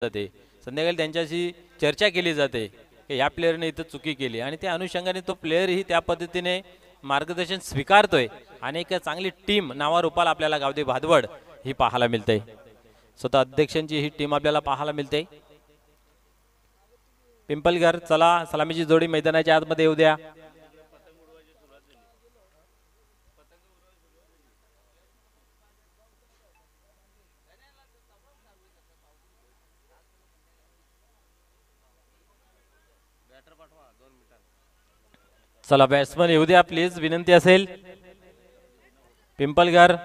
जाते, संध्याकाळी त्यांच्याशी चर्चा केली जाते की या प्लेयरने इथं चुकी केली आणि त्या अनुषंगाने तो प्लेयरही त्या पद्धतीने मार्गदर्शन स्वीकारतोय आणि एक चांगली टीम नावारूपाला आपल्याला गावदेवी भादवड ही पाहायला मिळते. स्वतः अध्यक्षांची ही टीम आपल्याला पाहायला मिळते. पिंपलघर चला, सलामीची जोडी मैदानाच्या आतमध्ये येऊ द्या. चला बॅट्समन येऊ द्या प्लीज, विनंती असेल. पिंपलघर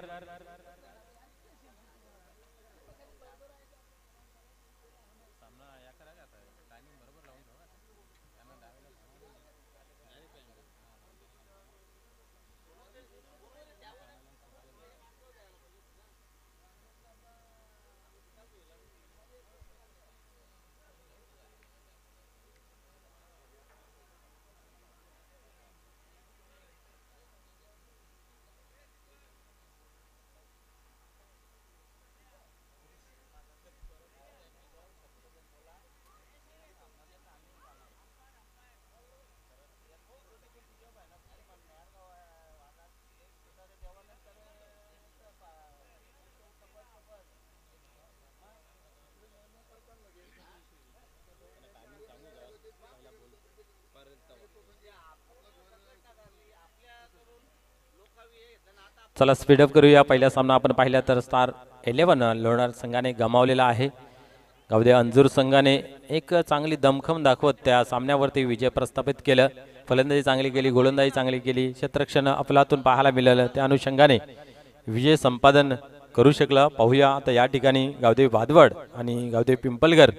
चला स्पीडअप करूया. पहिला सामना आपण पाहिला तर स्टार 11 लोणार संघाने गमावलेला आहे. गावदेवी अंजूर संघाने एक चांगली दमखम दाखवत त्या सामन्यावरती विजय प्रस्थापित केलं. फलंदाजी चांगली केली, गोलंदाजी चांगली केली, क्षेत्ररक्षण अफलातून पाहायला मिळालं. त्या अनुषंगाने विजय संपादन करू शकलं. पाहूया आता या ठिकाणी गावदेवी भादवड आणि गावदेवी पिंपलघर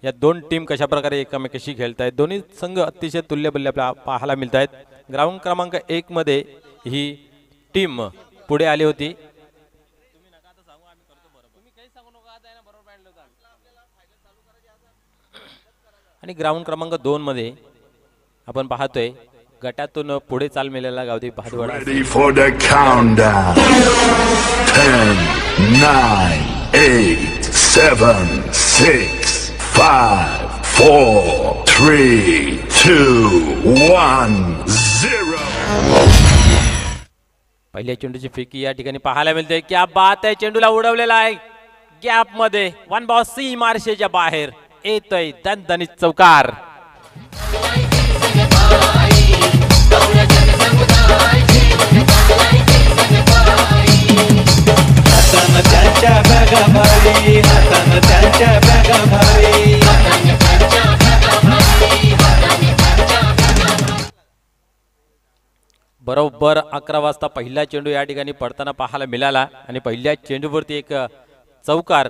या दोन टीम कशा प्रकारे एकमेकाशी खेळत आहेत. दोन्ही संघ अतिशय तुल्यबल्य पाहायला मिळत आहेत. ग्राउंड क्रमांक 1 मध्ये ही टीम पुढे आली होती आणि ग्राउंड क्रमांक 2 मध्ये आपण पाहतोय गटातून पुढे चाल मिळालेला Gavdevi Bhadwad. Ready for the countdown. 10, 9, 8, 7, 6, 5, 4, 3, 2, 1, 0. पहिल्या चेंडूची फेकी या ठिकाणी पाहायला मिळते. क्या बात आहे, चेंडूला उडवलेला आहे गॅप मध्ये. वन बॉल सी मार्शेच्या बाहेर येतोय दणदणीत चौकार. बरोबर 11 वाजता पहिला चेंडू या ठिकाणी पडताना पाहायला मिळाला आणि पहिल्या चेंडूवरती एक चौकार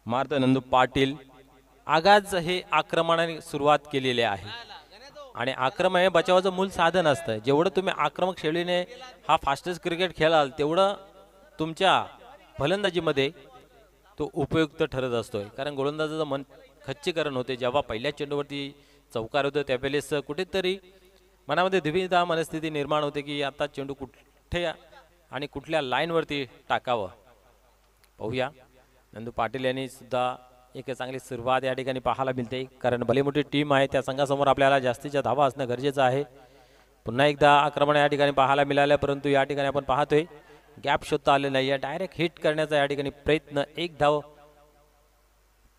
मारत नंदू पाटील. आगाज हे आक्रमणाने सुरुवात केलेली आहे आणि आक्रमण हे बचावाचं मूल साधन असतं. जेवढं तुम्ही आक्रमक शैलीने हा फास्टेस्ट क्रिकेट खेळाल तेवढं तुमच्या फलंदाजीमध्ये तो उपयुक्त ठरत असतोय. कारण गोलंदाजाचं मन खच्चीकरण होते. जेव्हा पहिल्या चेंडूवरती चौकार होतं त्यावेळेस कुठेतरी मनामध्ये द्विधा मनस्थिती निर्माण होते की आता चेंडू कुठे आणि कुठल्या लाईनवरती टाकावं. पाहूया नंदू पाटील यांनी सुद्धा एक चांगली सुरुवात या ठिकाणी पाहायला मिळते. कारण भली मोठी टीम आहे, त्या संघासमोर आपल्याला जास्तीच्या धावा असणं गरजेचं आहे. पुन्हा एकदा आक्रमण या ठिकाणी पाहायला मिळालं, परंतु या ठिकाणी आपण पाहतोय गॅप शोधता आले नाही. या डायरेक्ट हिट करण्याचा या ठिकाणी प्रयत्न, एक धाव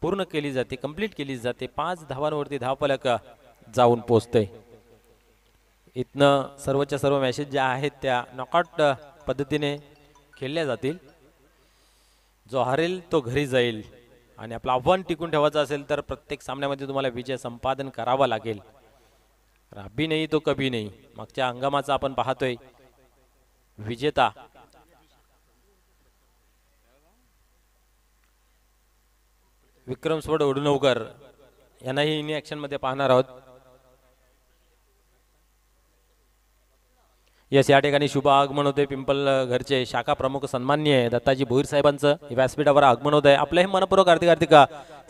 पूर्ण केली जाते, कंप्लीट केली जाते. 5 धावांवरती धावफलक जाऊन पोहोचतोय. इथनं सर्वच्या सर्व मॅचेस ज्या आहेत त्या नॉकआउट पद्धतीने खेळल्या जातील. जो हरेल तो घरी जाईल आणि आपलं आव्हान टिकून ठेवायचं असेल तर प्रत्येक सामन्यामध्ये तुम्हाला विजय संपादन करावा लागेल. अभी नाही तो कभी नाही. मागच्या हंगामाचा आपण पाहतोय विजेता विक्रम स्वड ओढुनवकर यांनाही इन ऍक्शन मध्ये पाहणार आहोत. यस, या ठिकाणी शुभ आगमन होते. पिंपल घरचे शाखा प्रमुख सन्माननीय दत्ताजी भोईर साहेबांचं व्यासपीठावर आगमन होत आहे. आपलं हे मनपूर्वक हार्दिक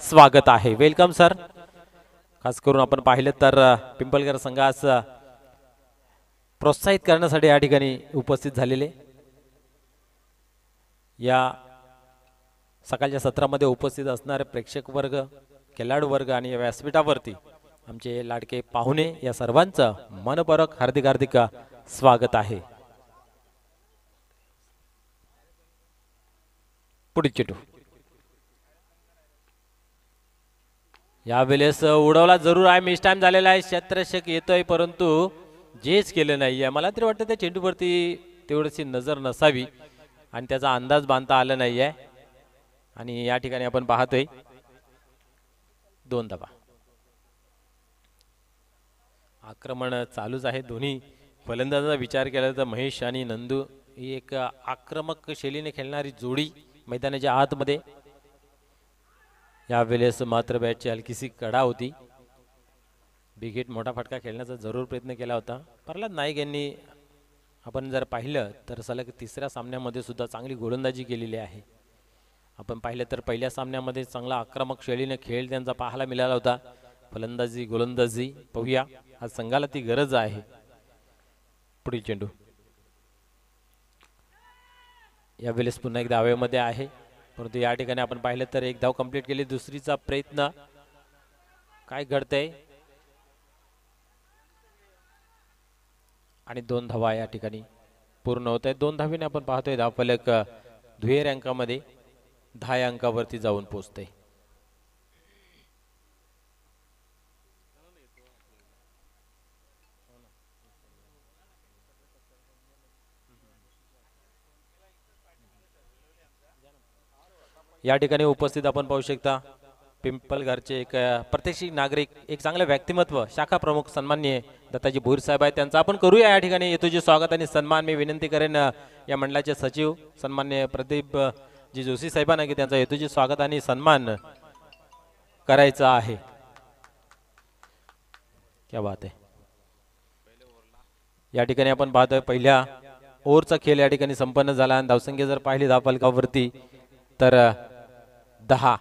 स्वागत आहे. Welcome sir. खास करून आपण पाहिलं तर पिंपलघर संघास प्रोत्साहित करण्यासाठी या ठिकाणी उपस्थित झालेले या सकाळच्या सत्रामध्ये उपस्थित असणारे प्रेक्षक वर्ग, खेळाडू वर्ग आणि या व्यासपीठावरती आमचे लाडके पाहुणे या सर्वांचं मनपूर्वक हार्दिक हार्दिक स्वागत आहे. पुढील चेंडू यावेळेस उडवला जरूर आहे, मिस टाइम झालेला आहे. क्षेत्ररक्षक येतोय परंतु जेच केलं नाहीये. मला तरी वाटतं त्या चेंडूवरती तेवढीशी नजर नसावी आणि त्याचा अंदाज बांधता आला नाहीये. आणि या ठिकाणी आपण पाहतोय 2 धावा. आक्रमण चालूच आहे. दोन्ही फलंदाजाचा विचार केला तर महेश आणि नंदू ही एक आक्रमक शैलीने खेळणारी जोडी मैदानाच्या आतमध्ये. यावेळेस मात्र बॅटची हलकीशी कडा होती. बिग मोठा फटका खेळण्याचा जरूर प्रयत्न केला होता. प्रल्हाद नाईक यांनी आपण जर पाहिलं तर सलग तिसऱ्या सामन्यामध्ये सुद्धा चांगली गोलंदाजी केलेली आहे. आपण पाहिलं तर पहिल्या सामन्यामध्ये चांगला आक्रमक शैलीने खेळ त्यांचा पाहायला मिळाला होता. फलंदाजी गोलंदाजी पाहूया, आज संघाला ती गरज आहे. पुढील चेंडू यावेळेस पुन्हा एकदा हवेमध्ये आहे, परंतु या ठिकाणी आपण पाहिलं तर एक धाव कंप्लीट केली. दुसरीचा प्रयत्न काय घडतंय आणि 2 धावा या ठिकाणी पूर्ण होत आहेत. 2 धावेने आपण पाहतोय धावफलक दुहेरी अंकामध्ये 10 अंकावरती जाऊन पोहोचतंय. या ठिकाणी उपस्थित आपण पाहू शकता पिंपलघरचे एक प्रत्यक्षिक नागरिक, एक चांगले व्यक्तिमत्व, शाखा प्रमुख सन्माननीय दत्ताजी भोईर साहेब आहेत. त्यांचं आपण करूया या ठिकाणी येतोजी स्वागत आणि सन्मान. मी विनंती करेन या मंडळाचे सचिव सन्माननीय प्रदीप जी जोशी साहेबांना की त्यांचा येतोजी स्वागत आणि सन्मान करायचा आहे. क्या बात आहे. या ठिकाणी आपण पाहतोय पहिल्या ओव्हरचा खेळ या ठिकाणी संपन्न झाला आणि धावसंख्या जर पाहिली धावफलकावरती तर 10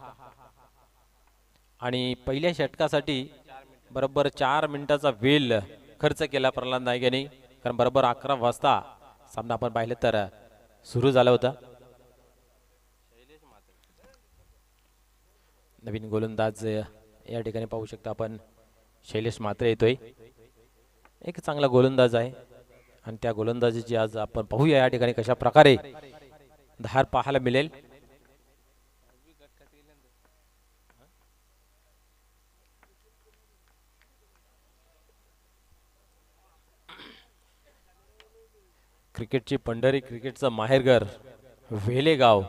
आणि पहिल्या षटकासाठी बरोबर 4 मिनिटाचा वेळ खर्च केला प्रल्हाद नाईक यांनी, कारण बरोबर 11 वाजता सामना आपण पाहिलं तर सुरू झाला होता. नवीन गोलंदाज या ठिकाणी पाहू शकता आपण शैलेश मात्रे येतोय. एक चांगला गोलंदाज आहे आणि त्या गोलंदाजीची आज आपण पाहूया या ठिकाणी कशा प्रकारे धार पाहायला मिळेल. क्रिकेटची पंढरी, क्रिकेटचं माहेरघर वेलेगाव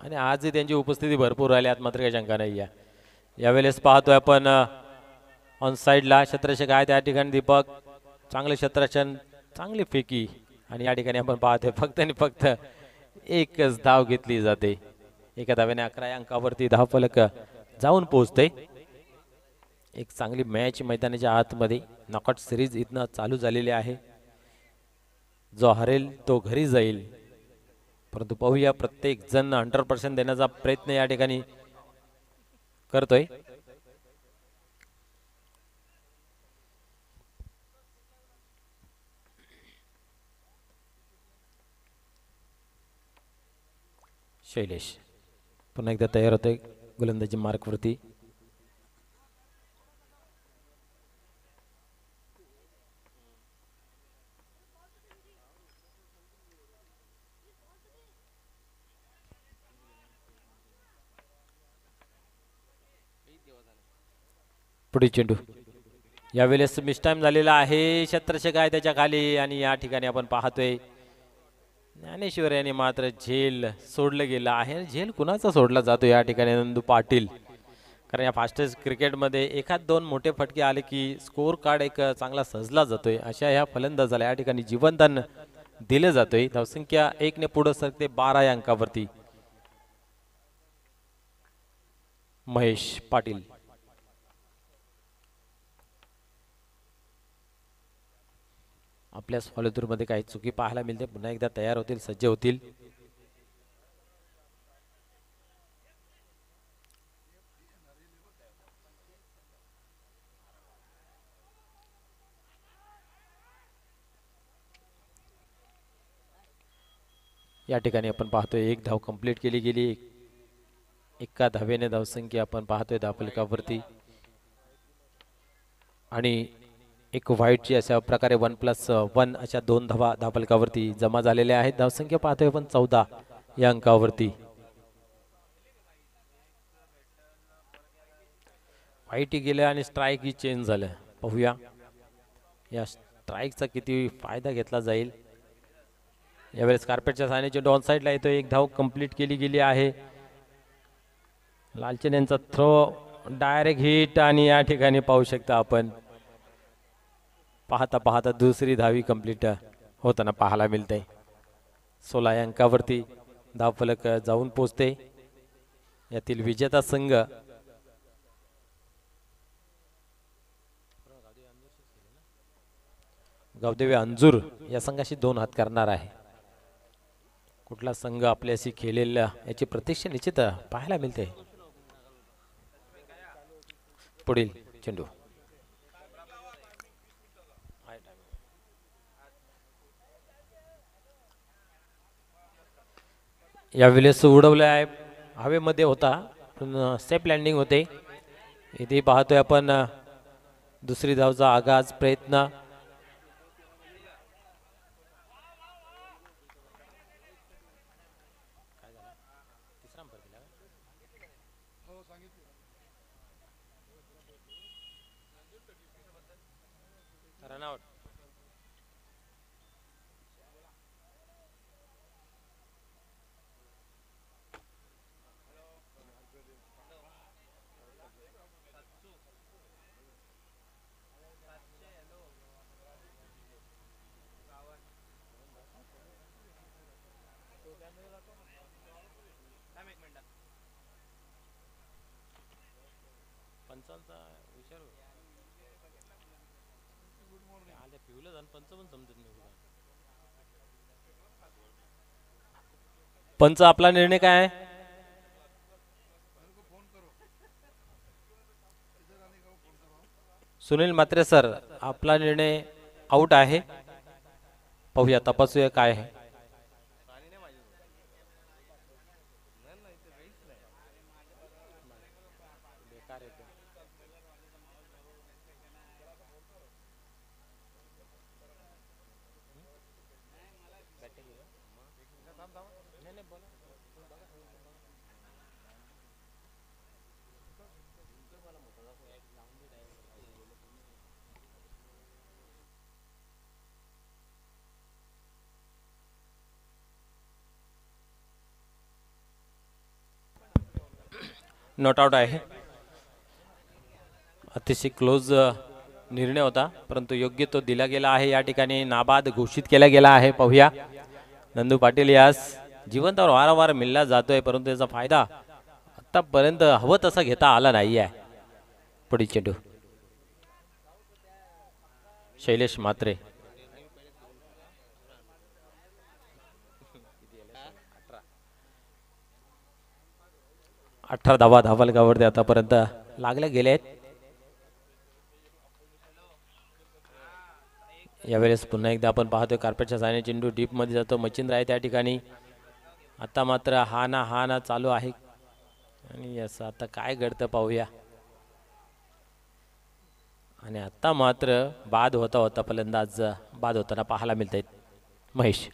आणि आजही त्यांची उपस्थिती भरपूर राहिली आत, मात्र काही शंका नाही. यावेळेस पाहतोय आपण ऑन साईडला क्षेत्ररक्षक आहे त्या ठिकाणी दीपक, चांगले क्षेत्ररक्षण, चांगली फेकी आणि या ठिकाणी आपण पाहतोय फक्त आणि फक्त एकच धाव घेतली जाते. एका धावेने 11 अंकावरती धावफलक जाऊन पोहोचते. एक चांगली मॅच मैदानाच्या आतमध्ये नॉकआउट सिरीज इथनं चालू झालेली आहे. जो हरेल तो घरी जाईल, परंतु पाहूया प्रत्येक जण 100% देण्याचा प्रयत्न या ठिकाणी करतोय. शैलेश पुन्हा एकदा तयार होतोय गोलंदाजी मार्कवरती. पुढे चेंडू यावेळेस मिस टाइम झालेला आहे. क्षेत्ररक्षक आहे त्याच्या खाली आणि या ठिकाणी आपण पाहतोय ज्ञानेश्वर यांनी मात्र झेल सोडलं गेलं आहे. झेल कुणाचा सोडला जातो या ठिकाणी? नंदू पाटील. कारण या फास्टेस्ट क्रिकेटमध्ये एखाद 2 मोठे फटके आले की स्कोर कार्ड एक चांगला सजला जातोय. अशा ह्या फलंदाजाला या ठिकाणी जीवनदान दिलं जातोय. धावसंख्या 1 ने पुढे सरकते 12 या अंकावरती. महेश पाटील आपल्या फॉलोथ्रू मध्ये काही चुकी पाहायला मिळते. पुन्हा एकदा तयार होतील, सज्ज होतील. या ठिकाणी आपण पाहतोय एक धाव कंप्लीट केली गेली. एका धावेने धावसंख्या आपण पाहतोय धावफलकावरती आणि एक व्हाईटची अशा प्रकारे 1+1 अशा 2 धावा धावफलकावरती जमा झालेल्या आहेत. धावसंख्या पाहतोय आपण 14 या अंकावरती. व्हाईट गेल्या आणि स्ट्राईक ही चेंज झालं. पाहूया या स्ट्राईकचा किती फायदा घेतला जाईल. यावेळेस कार्पेटच्या साहाय्याने चेंडू ऑन साईडला येतो. एक धाव कंप्लीट केली गेली आहे. लालचंद यांचा थ्रो डायरेक्ट हिट आणि या ठिकाणी पाहू शकता आपण पाहता पाहता दुसरी धावी कंप्लीट होताना पाहायला मिळते. 16 या अंकावरती धावफलक जाऊन पोहोचते. यातील विजेता संघ गावदेवी अंजूर या संघाशी 2 हात करणार आहे. कुठला संघ आपल्याशी खेळलेला याची प्रतीक्षा निश्चित पाहायला मिळते. पुढील चेंडू यावेळेस उडवले आहे. हवेमध्ये होता पण सेफ लँडिंग होते. इथे पाहतोय आपण दुसरी धावचा आगाज प्रयत्न. रनआउट. पंचांचा विचारू आले पिवलं जाण पंच पण समजत नाही. पंच आपला निर्णय काय आहे? सुनील म्हात्रे सर आपला निर्णय आउट आहे. पाहूया तपासूया काय आहे. नॉट आउट आहे. अतिशय क्लोज निर्णय होता परंतु योग्य तो दिला गेला आहे. या ठिकाणी नाबाद घोषित केला गेला आहे. पाहूया नंदू पाटील यास जिवंतावर वारंवार मिळला जातोय परंतु त्याचा फायदा आतापर्यंत हवं तसा घेता आला नाही आहे. पुढील चेंडू शैलेश म्हात्रे. 18 धावा धावफलकावरती आतापर्यंत लागल्या गेले आहेत. यावेळेस पुन्हा एकदा आपण पाहतोय कार्पेटच्या साहाय्याने चेंडू डीप मध्ये जातो. मच्छिंद्र आहे त्या ठिकाणी. आता मात्र हा ना चालू आहे आणि असं आता काय घडतं पाहूया. आणि आता मात्र बाद होता फलंदाज बाद होताना पाहायला मिळत आहेत. महेश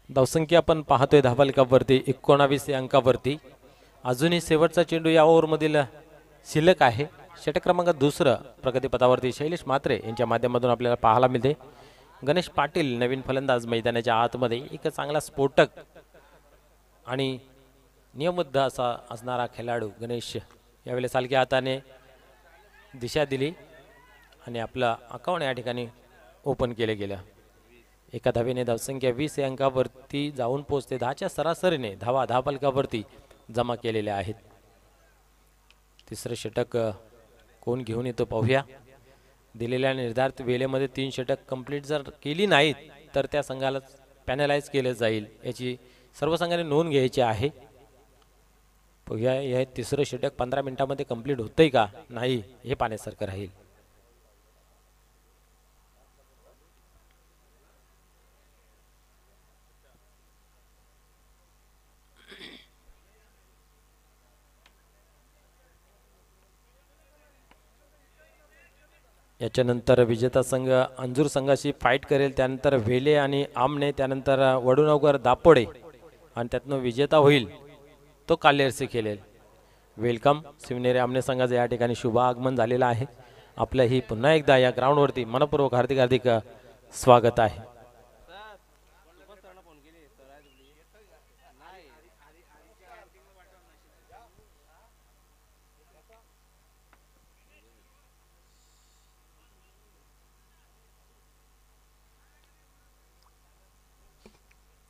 धावसंख्या आपण पाहतोय धावफलकावरती 19 या अंकावरती. अजूनही शेवटचा चेंडू या ओव्हरमधील शिल्लक आहे. षटक क्रमांक 2 प्रगतीपथावरती शैलेश म्हात्रे यांच्या माध्यमातून आपल्याला पाहायला मिळते. गणेश पाटील नवीन फलंदाज मैदानाच्या आतमध्ये एक चांगला स्फोटक आणि नियमबद्ध असा असणारा खेळाडू गणेश यावेळेस हलक्या हाताने दिशा दिली आणि आपला अकाउंट या ठिकाणी ओपन केले गेलं. एका धावेने धावसंख्या 20 या अंकावरती जाऊन पोहोचते. 10च्या सरासरीने धावा धावफलकावरती जमा केलेल्या आहेत. तिसरं षटक कोण घेऊन येतो पाहूया. दिलेल्या निर्धारित वेळेमध्ये 3 षटक कंप्लीट जर केली नाहीत तर त्या संघाला पॅनलाइज केलं जाईल, याची सर्व संघाने नोंद घ्यायची आहे. पाहूया हे तिसरं षटक 15 मिनिटांमध्ये कंप्लीट होतंय का नाही हे पाहण्यासारखं राहील. याच्यानंतर विजेता संघ अंजूर संघाशी फाईट करेल. त्यानंतर वेले आणि आमने, त्यानंतर वडुनगर दापोडे आणि त्यातनं विजेता होईल तो काल्हेरसे खेळेल. वेलकम शिवनेरी आमने संघाचं या ठिकाणी शुभ आगमन झालेलं आहे. आपलं ही पुन्हा एकदा या ग्राउंडवरती मनपूर्वक हार्दिक हार्दिक स्वागत आहे.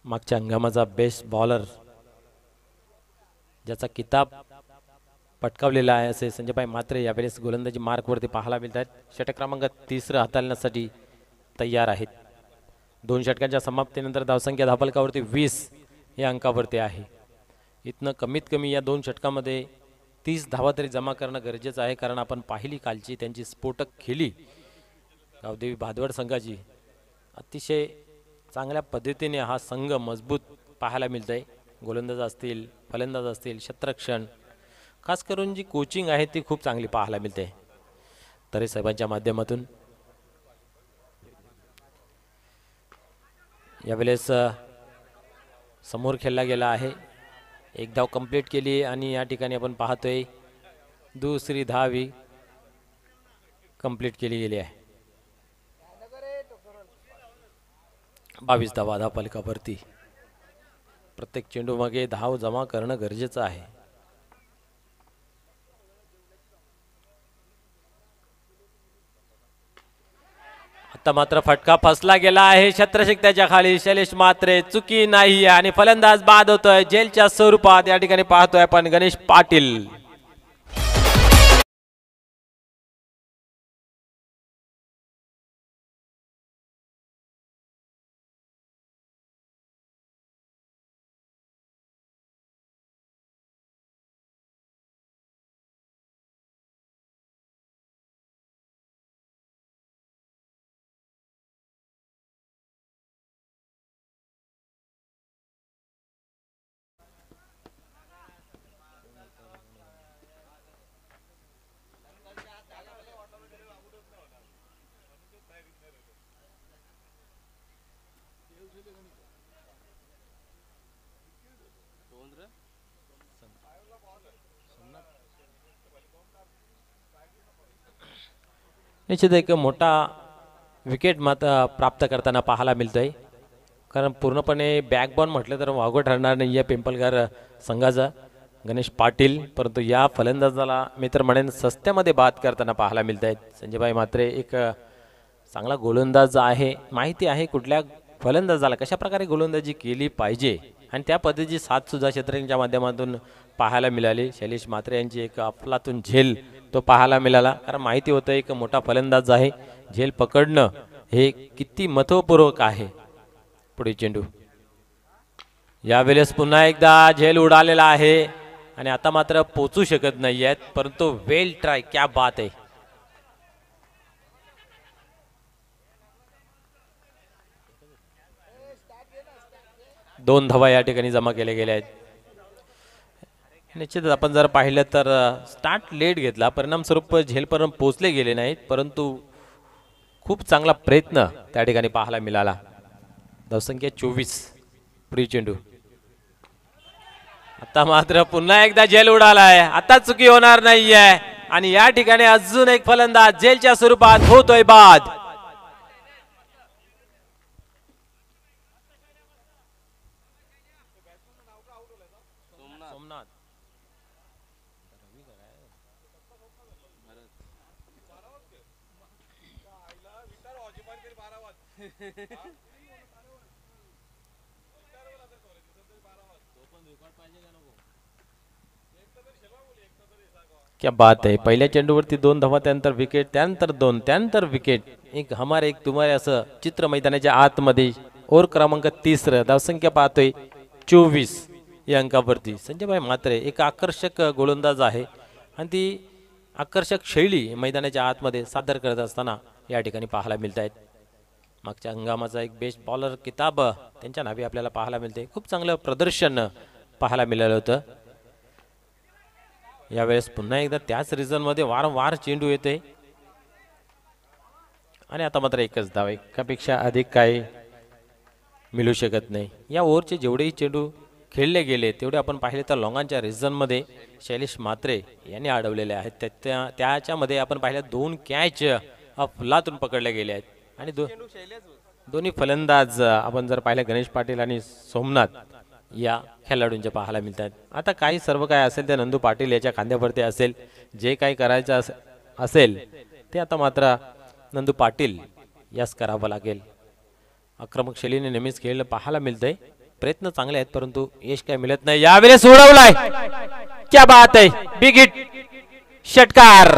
मागच्या हंगामाचा बेस्ट बॉलर ज्याचा किताब पटकावलेला आहे असे संजयभाई म्हात्रे यावेळेस गोलंदाजी मार्कवरती पाहायला मिळत आहेत. षटक क्रमांक 3 हाताळण्यासाठी तयार आहेत. 2 षटकांच्या समाप्तीनंतर धावसंख्या धावफलकावरती 20 या अंकावरती आहे. इथनं कमीत कमी या 2 षटकामध्ये 30 धावा तरी जमा करणं गरजेचं आहे, कारण आपण पाहिली कालची त्यांची स्फोटक खेळी गावदेवी भादवड संघाची. अतिशय चांगल्या पद्धतीने हा संघ मजबूत पाहायला मिळत आहे. गोलंदाज असतील, फलंदाज असतील, क्षेत्ररक्षण, खास करून जी कोचिंग आहे ती खूप चांगली पाहायला मिळते. तरी साहेबांच्या माध्यमातून यावेळेस समोर खेळला गेला आहे. एक धाव कंप्लीट केली आणि या ठिकाणी आपण पाहतोय दुसरी धावी कंप्लीट केली गेली आहे. 22 धावा धावफलकावरती. प्रत्येक चेंडू मागे धाव जमा करणं गरजेचं आहे. आता मात्र फटका फसला गेला आहे छत्रशिक त्याच्या खाली. शैलेश म्हात्रे चुकी नाही आणि फलंदाज बाद होतोय जेलच्या स्वरूपात. या ठिकाणी पाहतोय आपण गणेश पाटील. निश्चित एक मोठा विकेट मात्र प्राप्त करताना पाहायला मिळतोय, कारण पूर्णपणे बॅकबॉन म्हटलं तर वावगं ठरणार नाही या पिंपलगार संघाचा गणेश पाटील. परंतु या फलंदाजाला मी तर म्हणेन सस्त्यामध्ये बाद करताना पाहायला मिळत आहेत. संजयभाई म्हात्रे एक चांगला गोलंदाज आहे, माहिती आहे कुठल्या फलंदाजाला कशा प्रकारे गोलंदाजी केली पाहिजे आणि त्या पद्धतीची साथ सुद्धा क्षेत्ररक्षणाच्या माध्यमातून पाहायला मिळाली. शैलेश म्हात्रे यांची एक अफलातून झेल तो पाहायला मिळाला, कारण माहिती होतं एक मोठा फलंदाज आहे, झेल पकडणं हे किती महत्त्वपूर्ण आहे. पुढे चेंडू यावेळेस पुन्हा एकदा झेल उडालेला आहे आणि आता मात्र पोचू शकत नाही आहेत, परंतु वेल ट्राय, क्या बात आहे. दोन धावा या ठिकाणी जमा केले गेले आहेत. निश्चितच आपण जर पाहिलं तर स्टार्ट लेट घेतला, परिणामस्वरूप झेलपर्यंत पोहोचले गेले नाहीत, परंतु खूप चांगला प्रयत्न त्या ठिकाणी पाहायला मिळाला. धावसंख्या 24. पुढे चेंडू आता मात्र पुन्हा एकदा झेल उडालाय, आता चुकी होणार नाहीये आणि या ठिकाणी अजून एक फलंदाज झेलच्या स्वरूपात होतोय बाद. क्या बात आहे. पहिल्या चेंडूवरती 2 धावा, त्यानंतर विकेट, त्यानंतर 2, त्यानंतर विकेट. एक हमारे एक तुम्हारे असं चित्र मैदानाच्या आतमध्ये. ओव्हर क्रमांक 30, धावसंख्या पाहतोय 24 या अंकावरती. संजयभाई म्हात्रे एक आकर्षक गोलंदाज आहे आणि ती आकर्षक शैली मैदानाच्या आतमध्ये सादर करत असताना या ठिकाणी पाहायला मिळत आहेत. मागच्या हंगामाचा एक बेस्ट बॉलर किताब त्यांच्या नावे आपल्याला पाहायला मिळते. खूप चांगलं प्रदर्शन पाहायला मिळालं होतं. यावेळेस पुन्हा एकदा त्याच रिझनमध्ये वारंवार चेंडू येते आणि आता मात्र एकच धाव. एकापेक्षा अधिक काही मिळू शकत नाही. या ओव्हरचे जेवढेही चेंडू खेळले गेले तेवढे आपण पाहिले तर लॉंगांच्या रिझनमध्ये शैलेश म्हात्रे यांनी अडवलेले आहेत. त्याच्यामध्ये आपण पाहिलं 2 कॅच फुलातून पकडले गेले आहेत आणि दोन्ही फलंदाज आपण जर पाहिलं गणेश पाटील आणि सोमनाथ या खेळाडूंचे पाहायला मिळतात. आता काही सर्व काय असेल ते नंदू पाटील याच्या खांद्यावरती असेल. जे काही करायचं असेल ते आता मात्र नंदू पाटील यास करावं लागेल. आक्रमक शैलीने नेहमीच खेळ पाहायला मिळतंय. प्रयत्न चांगले आहेत परंतु यश काय मिळत नाही. यावेळेस उडवलाय. क्या बात आहे. बिग हिट, षटकार.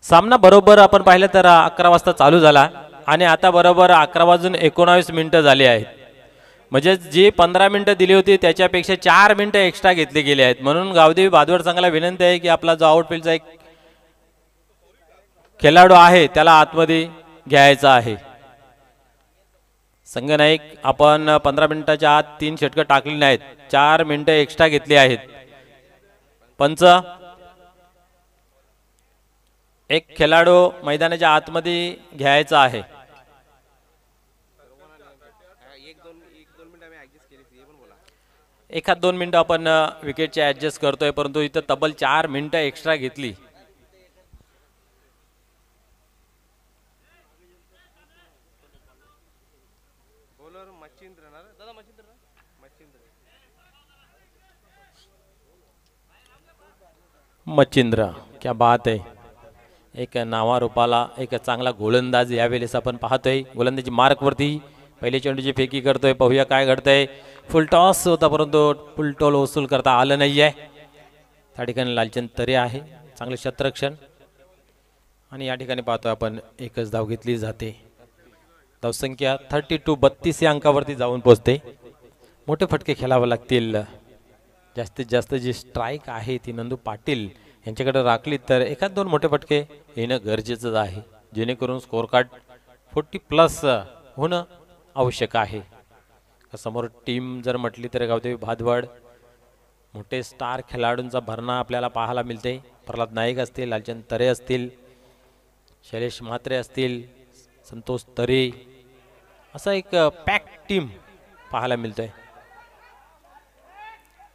सामना बरोबर आपण पाहिलं तर 11 वाजता चालू झाला आणि आता बरोबर 11:19 झाले आहेत. म्हणजे जी 15 मिनिटं दिली होती त्याच्यापेक्षा 4 मिनिटं एक्स्ट्रा घेतली गेली आहेत. म्हणून गावदेवी भादवड संघाला विनंती आहे की आपला जो आउटफील्डचा एक खेळाडू आहे त्याला आतमध्ये घ्यायचा आहे. संघनायक आपण 15 मिनिटाच्या आत 3 षटकं टाकली नाहीत, 4 मिनिटं एक्स्ट्रा घेतली आहेत. पंच एक खेळाडू मैदानाच्या आतमध्ये घ्यायचा आहे. एखाद 2 मिनिटं आपण विकेटचे ऍडजस्ट करतोय परंतु इथं तब्बल 4 मिनिटं एक्स्ट्रा घेतली. मच्छिंद्र, क्या बात आहे. एक नावारूपाला एक चांगला गोलंदाज यावेळेस आपण पाहतोय. गोलंदाजी मार्कवरती पहिले चेंडूची फेकी करतोय. पाहूया काय घडतंय. फुल टॉस होता परंतु फुल टॉल वसूल करता आलं नाहीये. त्या ठिकाणी लालचंद तरे आहे, चांगले क्षेत्ररक्षण. आणि या ठिकाणी पाहतोय आपण एकच धाव घेतली जाते. धावसंख्या 32 या अंकावरती जाऊन पोहोचते. मोठे फटके खेळावे लागतील. जास्तीत जास्त जी स्ट्राईक आहे ती नंदू पाटील यांच्याकडे राखली तर एखाद 2 मोठे फटके येणं गरजेचं आहे जेणेकरून स्कोअर कार्ड 40+ होणं आवश्यक आहे. समोर टीम जर म्हटली तर गावदेवी भादवड मोठे स्टार खेळाडूंचा भरणा आपल्याला पाहायला मिळते. प्रल्हाद नाईक असतील, लालचंद तरे असतील, शैलेश म्हात्रे असतील, संतोष तरे, असं एक पॅक टीम पाहायला मिळतंय.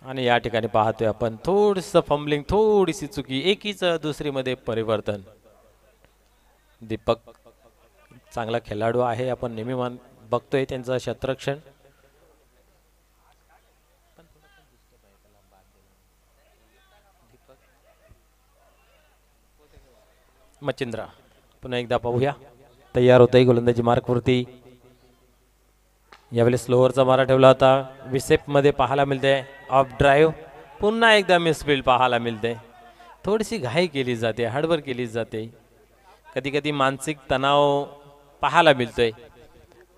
आणि या ठिकाणी पाहतोय आपण थोडंसं फंबलिंग, थोडीशी चुकी, एकीच दुसरीमध्ये परिवर्तन. दीपक चांगला खेळाडू आहे, आपण नेहमी बघतोय त्यांचं क्षेत्ररक्षण. मच्छिंद्र पुन्हा एकदा पाहूया. तयार होतंय गोलंदाजी मार्कवरती. यावेळेस स्लोअरचा मारा ठेवला होता. विसेप मध्ये पाहायला मिळते. ऑफ ड्राईव्ह पुन्हा एकदा मिसफील्ड पाहायला मिळते. थोडीशी घाई केली जाते, हडबड केली जाते. कधी कधी मानसिक तणाव पाहायला मिळतोय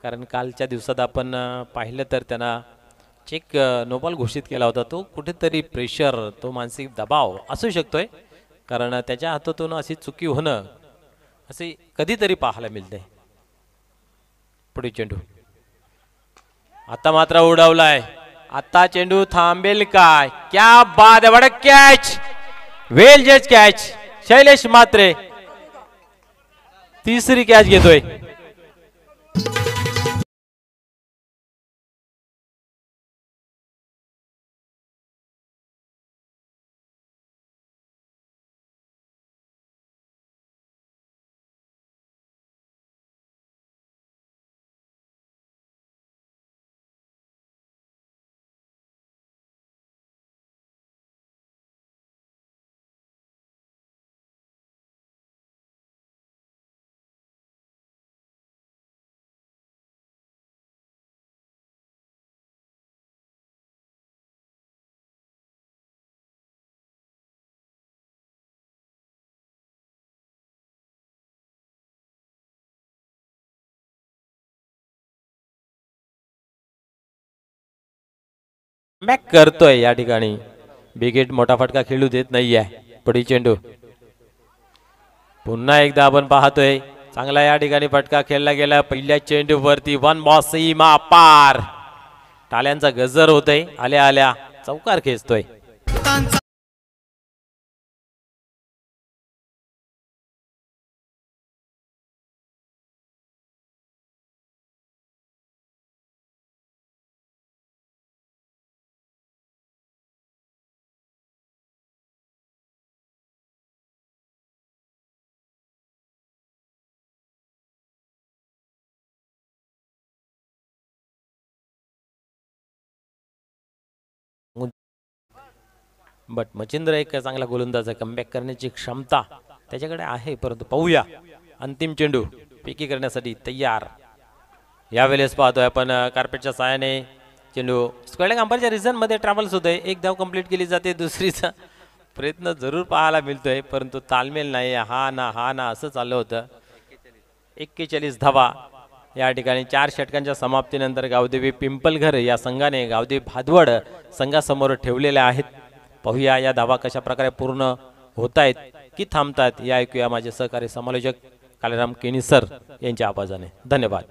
कारण कालच्या दिवसात आपण पाहिलं तर त्यांना चेक नो बॉल घोषित केला होता. तो कुठेतरी प्रेशर, तो मानसिक दबाव असू शकतोय कारण त्याच्या हातातून अशी चुकी होणं असे कधीतरी पाहायला मिळते. पुढे चेंडू आता मात्र उडवलाय. आता चेंडू थांबेल काय? क्या बाद आहे, बडा कॅच, वेल जज कॅच. शैलेश मात्रे तिसरी कॅच घेतोय. बॅक करतोय या ठिकाणी. बिगेट मोठा फटका खेळू देत नाहीये. पुढील चेंडू पुन्हा एकदा आपण पाहतोय. चांगला या ठिकाणी फटका खेळला गेला. पहिल्या चेंडू वरती वन बॉस सीमा पार. टाळ्यांचा गजर होतोय. आल्या आल्या चौकार खेचतोय. बट मचिंद्र एक चांगला गोलंदाज आहे. कमबॅक करण्याची क्षमता त्याच्याकडे आहे. परंतु पाहूया अंतिम चेंडू पिकी करण्यासाठी तयार. यावेळेस पाहतोय आपण कार्पेटच्या साहाय्याने चेंडू स्क्वेअर अंपायरच्या रिझन मध्ये ट्रॅव्हल्स होतोय. एक धाव कंप्लीट केली जाते. दुसरीचा प्रयत्न जरूर पाहायला मिळतोय परंतु तालमेल नाही. हा ना असं चाललं होतं. 41 धावा या ठिकाणी 4 षटकांच्या समाप्तीनंतर गावदेवी पिंपलघर या संघाने गावदेवी भादवड संघासमोर ठेवलेल्या आहेत. पाहूया या धावा कशा प्रकारे पूर्ण होत आहेत की थांबतात या ऐकूया माझे सहकारी समालोचक कालीराम केनी सर यांच्या आवाजाने. धन्यवाद.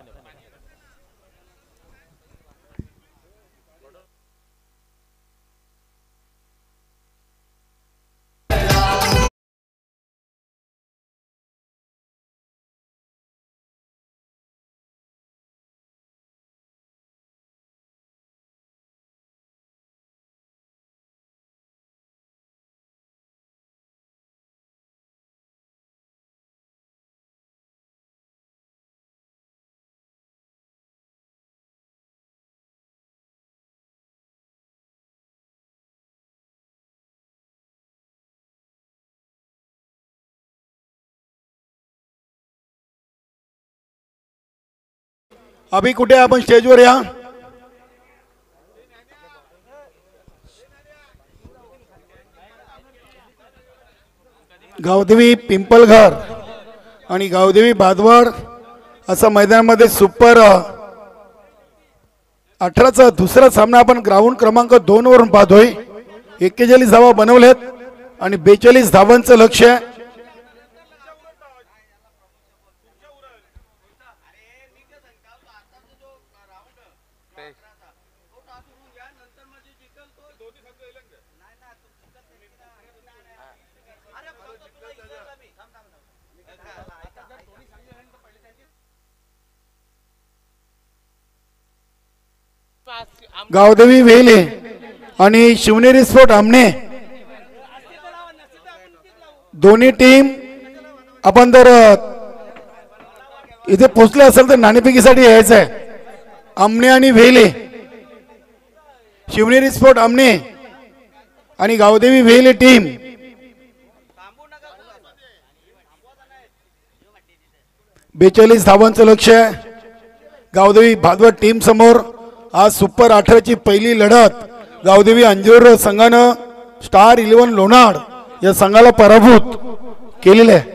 अभि कुठे आपण स्टेजवर या. गावदेवी पिंपलघर आणि गावदेवी भादवड असा मैदानामध्ये सुपर 18चा दुसरा सामना आपण ग्राउंड क्रमांक 2 वरून पाहतोय. 41 धावा बनवल्यात आणि 42 धावांचं लक्ष्य. गावदेवी वेले आणि शिवनेरी स्पोर्ट आमने दोन्ही टीम आपण जर इथे पोहोचले असेल तर नाणेफेकीसाठी यायचं आहे. आमने आणि वेले, शिवनेरी स्पोर्ट आमने आणि गावदेवी वेले टीम बेचाळीस धावांचं लक्ष्य. गावदेवी भादवड टीम समोर आज सुपर 18ची पहिली लढत गावदेवी अंजूर संघानं स्टार 11 लोणाड या संघाला पराभूत केलेले आहे.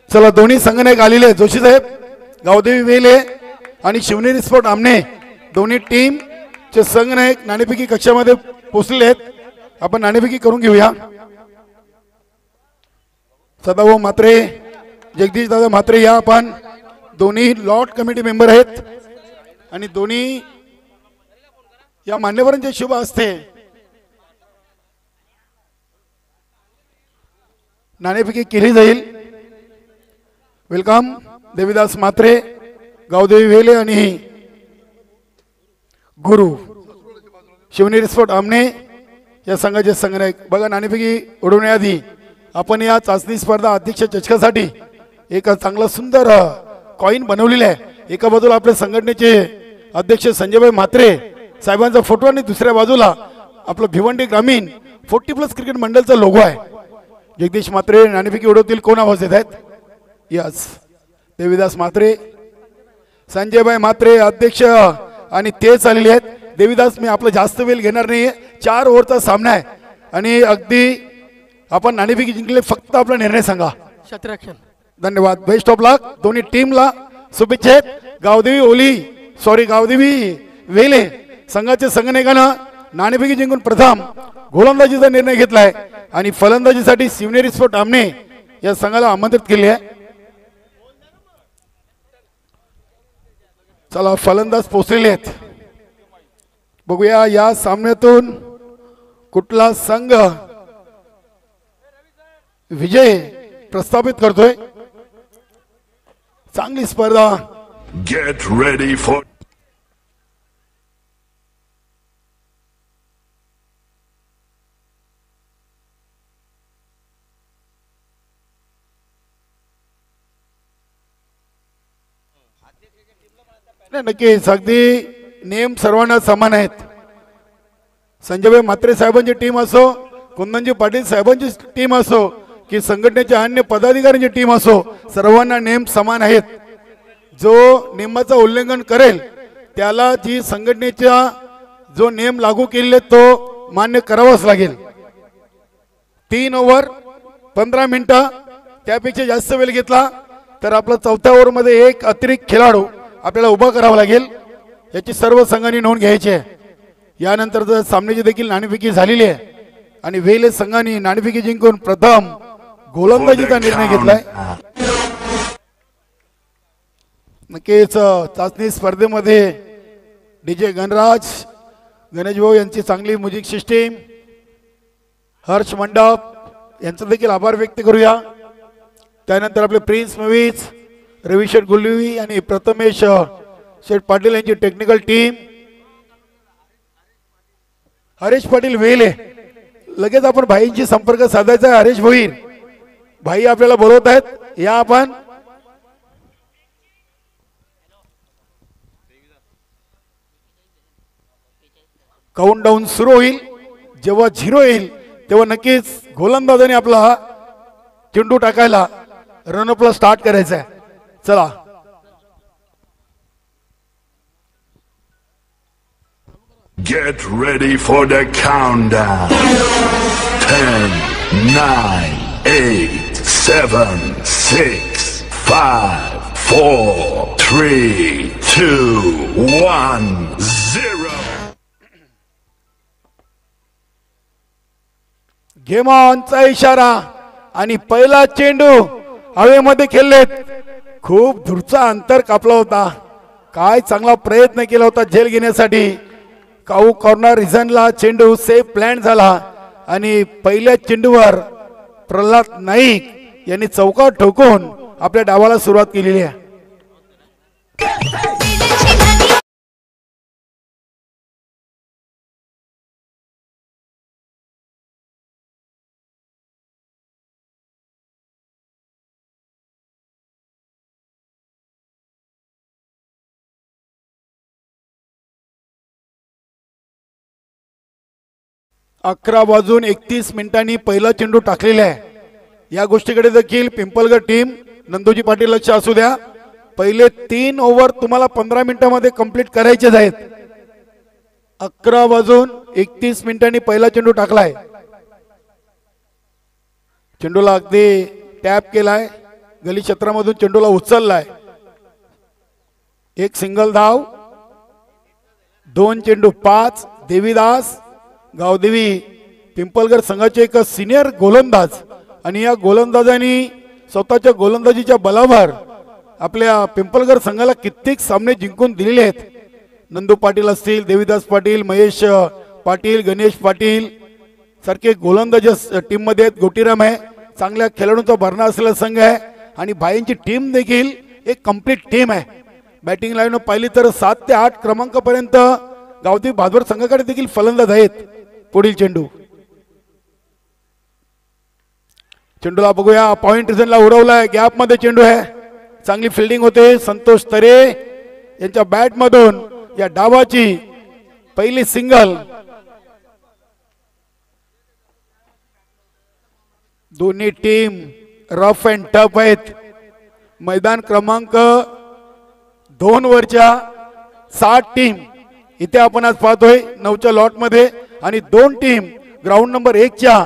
चला दोन्ही संघनायक आलेले जोशी साहेब. गावदेवी वेले आणि शिवनेरी स्पोर्ट आमने दोन्ही टीम चे संघनायक नाणेफेकी कक्षामध्ये पोहोचलेले आहेत. आपण नाणेफेकी करून घेऊया. सदाभाऊ म्हात्रे, जगदीश दादा म्हात्रे या आपण दोन्ही लॉट कमिटी मेंबर आहेत आणि दोन्ही या मान्यवरांचे शुभ हस्ते नाणेफेकी केली जाईल. वेलकम देवीदास म्हात्रे, गावदेवी वेले आणि गुरु शिवनेरी स्पोर्ट आमने या संघाचे संघनायक. बघा, नाणेफेकी उडवण्याआधी आपण या चाचणी स्पर्धा अध्यक्ष चषकासाठी एक चांगला सुंदर कॉइन बनवलेला आहे. एका बाजूला आपल्या संघटनेचे अध्यक्ष संजयभाई म्हात्रे साहेबांचा फोटो आणि दुसऱ्या बाजूला आपलं भिवंडी ग्रामीण 40+ क्रिकेट मंडळचा लोगो आहे. जगदीश म्हात्रे नाणेफेकी उडवतील. कोण आवाज देत आहेत? यस, देवीदास म्हात्रे, संजयभाई म्हात्रे अध्यक्ष आणि ते चाललेले आहेत. देवीदास, मी आपलं जास्त वेळ घेणार नाहीये. 4 ओव्हरचा सामना आहे आणि अगदी आपण नाणेफेकी जिंकले. फक्त आपला निर्णय सांगा. क्षेत्ररक्षण. धन्यवाद. बेस्ट ऑफ लक. दोन्ही टीमला शुभेच्छा आहेत. गावदेवी वेले संघाच्या संघनायकानं नाणेफेकी जिंकून प्रथम गोलंदाजीचा निर्णय घेतलाय आणि फलंदाजीसाठी शिवनेरी स्पोर्ट आमने या संघाला आमंत्रित केले आहे. चला, फलंदाज पोहोचलेले आहेत. बघूया या सामन्यातून कुठला संघ विजय प्रस्थापित करतोय. चांगली स्पर्धा. Get ready for नक्कीच अगदी नियम सर्वांना समान आहेत. संजयभाई म्हात्रे साहेबांची टीम असो, कुंदनजी पाटील साहेबांची टीम असो की संघटनेच्या अन्य पदाधिकाऱ्यांची टीम असो, सर्वांना नियम समान आहेत. जो नियमाचं उल्लंघन करेल त्याला जी संघटनेचा जो नियम लागू केलेले तो मान्य करावाच लागेल. 3 ओव्हर 15 मिनिटं, त्यापेक्षा जास्त वेळ घेतला तर आपला 4थ्या ओव्हरमध्ये एक अतिरिक्त खेळाडू आपल्याला उभा करावा लागेल. याची सर्व संघांनी नोंद घ्यायची आहे. यानंतर सामन्याची देखील नाणेफेकी झालेली आहे आणि वेले संघाने नाणेफेकी जिंकून प्रथम गोलंदाजीचा निर्णय घेतलाय. नक्कीच चाचणी स्पर्धेमध्ये डीजे गणराज गणेश भाऊ यांची चांगली म्युझिक सिस्टीम, हर्ष मंडप यांचा देखील आभार व्यक्त करूया. त्यानंतर आपले प्रिन्स मूवीज, रविशेठ गुल्लवी आणि प्रथमेश शेठ पाटील यांची टेक्निकल टीम, हरेश पाटील वेले. लगेच आपण भाईंशी संपर्क साधायचा आहे. हरेश भोईर भाई आपल्याला बोलवत आहेत. या आपण काउंटडाऊन सुरू होईल. जेव्हा 0 येईल तेव्हा नक्कीच गोलंदाजाने आपला चेंडू टाकायला रनअपला स्टार्ट करायचा आहे. चला, Get ready for the countdown. 10, 9, 8, 7, 6, 5, 4, 3, 2, 1, 0. Game ऑनचा इशारा आणि पहिला चेंडू हवेमध्ये खेळलेत. खूप दूरचा अंतर कापला होता. काय चांगला प्रयत्न केला होता झेल घेण्यासाठी. काऊ कॉर्नर रिझनला चेंडू सेफ प्लॅन झाला आणि पहिल्या चेंडूवर प्रल्हाद नाईक यांनी चौकार ठोकून आपल्या डावाला सुरुवात केलेली आहे. अकरा वाजून 31 मिनिटांनी पहिला चेंडू टाकलेला आहे. या गोष्टीकडे देखील पिंपलगड टीम नंदूजी पाटील लक्ष असू द्या. पहिले 3 ओव्हर तुम्हाला 15 मिनिटांमध्ये कंप्लीट करायचेच आहेत. 11 वाजून 31 मिनिटांनी पहिला चेंडू टाकलाय. चेंडूला अगदी टॅप केलाय. गली क्षेत्रामधून चेंडूला उचललाय. एक सिंगल धाव. 2 चेंडू 5. देवीदास गावदेवी पिंपलगड संघाचे एक सिनियर गोलंदाज आणि या गोलंदाजांनी स्वतःच्या गोलंदाजीच्या बलावर आपल्या पिंपळगर संघाला कित्येक सामने जिंकून दिलेले आहेत. नंदू पाटील असतील, देवीदास पाटील, महेश पाटील, गणेश पाटील सारखे गोलंदाज टीम मध्ये आहेत. गोटीराम आहे, चांगल्या खेळाडूंचा भरणा असलेला संघ आहे आणि भाईंची टीम देखील एक कंप्लीट टीम आहे. बॅटिंग लाईन पाहिली तर 7 ते 8 क्रमांकापर्यंत गावदेवी भादवड संघाकडे देखील फलंदाज आहेत. पुढील चेंडूला बघूया, पॉइंट रिझनला उडवलाय, गॅप मध्ये चेंडू आहे, चांगली फिल्डिंग होते. संतोष तरे यांच्या बॅट मधून या डावाची पहिली सिंगल. दोन्ही टीम रफ अँड टफ आहेत. मैदान क्रमांक 2 वरच्या 7 टीम इथे आपण आज पाहतोय 9च्या लॉट मध्ये आणि 2 टीम ग्राउंड नंबर 1 च्या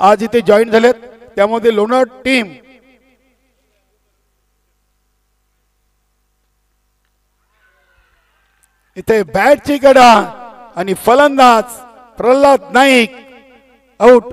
आज इथे जॉईन झालेत. त्यामध्ये लोणार टीम इथे बॅटची गडा आणि फलंदाज प्रल्हाद नाईक आउट.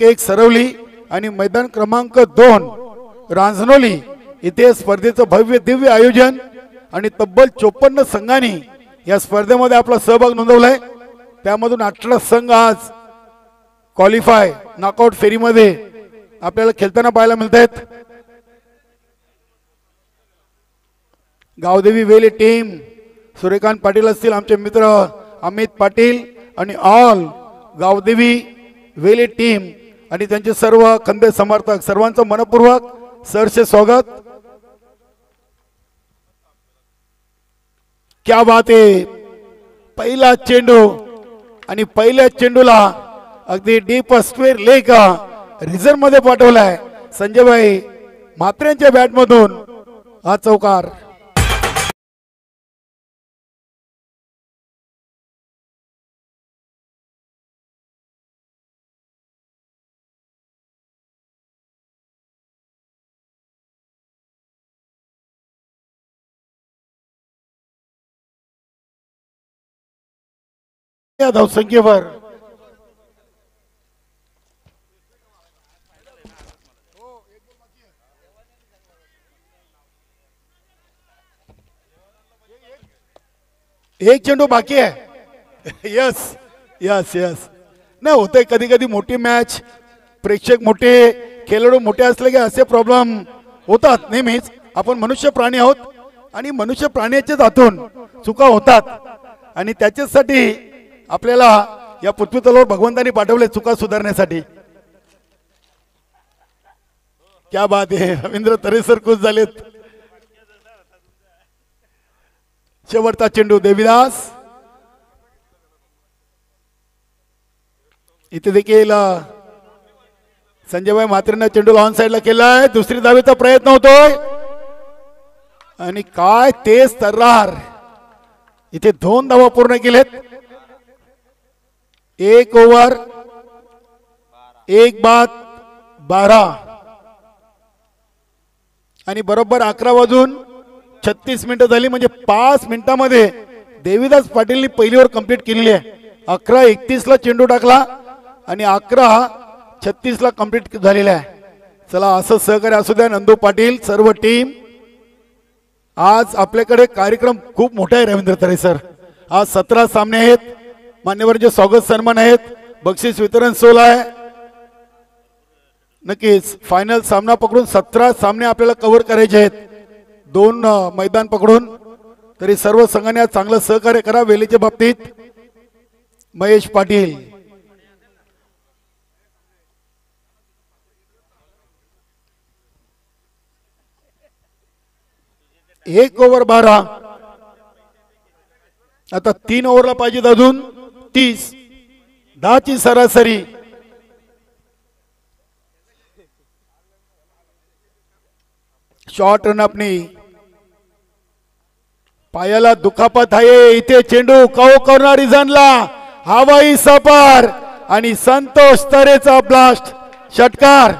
एक सरवली आणि मैदान क्रमांक 2 रांजनोली इथे स्पर्धेचं भव्य दिव्य आयोजन आणि तब्बल 54 संघांनी या स्पर्धेमध्ये आपला सहभाग नोंदवलाय. त्यामधून 18 संघ आज क्वालिफाय नॉकआउट फेरीमध्ये आपल्याला खेळताना पाहायला मिळत आहेत. गावदेवी वेले टीम सूर्यकांत पाटील असतील, आमचे मित्र अमित पाटील आणि ऑल गावदेवी वेले टीम आणि त्यांचे सर्व खंदे समर्थक सर्वांचं मनपूर्वक सरसे स्वागत. क्या बात आहे, पहिला चेंडू आणि पहिल्या चेंडूला अगदी डीप स्क्वेअर लेग रिझर्व मध्ये पाठवलाय संजयभाई म्हात्रेंच्या बॅट मधून हा चौकार. या धावसंख्येवर एक चेंडू बाकी आहे. यस यस यस नाही होते कधी कधी मोठी मॅच, प्रेक्षक मोठे, खेळाडू मोठे असले की असे प्रॉब्लेम होतात नेहमीच. आपण मनुष्य प्राणी आहोत आणि मनुष्य प्राण्याच्याच हातून चुका होतात आणि त्याच्यासाठी आपल्याला या पृथ्वी तलावर भगवंतांनी पाठवले चुका सुधारण्यासाठी. क्या बात आहे, रवींद्र तरेसर खुश झालेत. शेवटचा चेंडू देवीदास इथे देखील संजयभाई म्हात्रेंना चेंडू ऑन साइडला केलाय. दुसरी धावेचा प्रयत्न होतोय आणि काय तेज तर्रार, इथे 2 धावा पूर्ण केलेत. 1 ओव्हर 1 बाद 12 आणि बरोबर 11 वाजून 36 मिनिटं झाली. म्हणजे 5 मिनिटांमध्ये देवीदास पाटीलनी पहिली ओव्हर कंप्लीट केलेली आहे. 11:31 ला चेंडू टाकला आणि 11:36 ला कंप्लीट झालेला आहे. चला असं सहकार्य असू द्या नंदू पाटील सर्व टीम. आज आपल्याकडे कार्यक्रम खूप मोठा आहे रवींद्र तरे सर. आज 17 सामने आहेत, मान्यवरांचे स्वागत सन्मान आहेत, बक्षीस वितरण सोहळा आहे. नक्कीच फायनल सामना पकडून 17 सामने आपल्याला कव्हर करायचे आहेत, 2 मैदान पकडून. तरी सर्व संघाने आज चांगलं सहकार्य करा. वेलीच्या बाबतीत महेश पाटील, एक ओव्हर 12. आता 3 ओव्हरला पाहिजेत अजून 30, 10 ची सरासरी. शॉर्ट रन अपनी पायाला दुखापत आहे. इथे चेंडू कॉर्नर रिझनला हवाई सपार आणि संतोष तरेचा ब्लास्ट षटकार.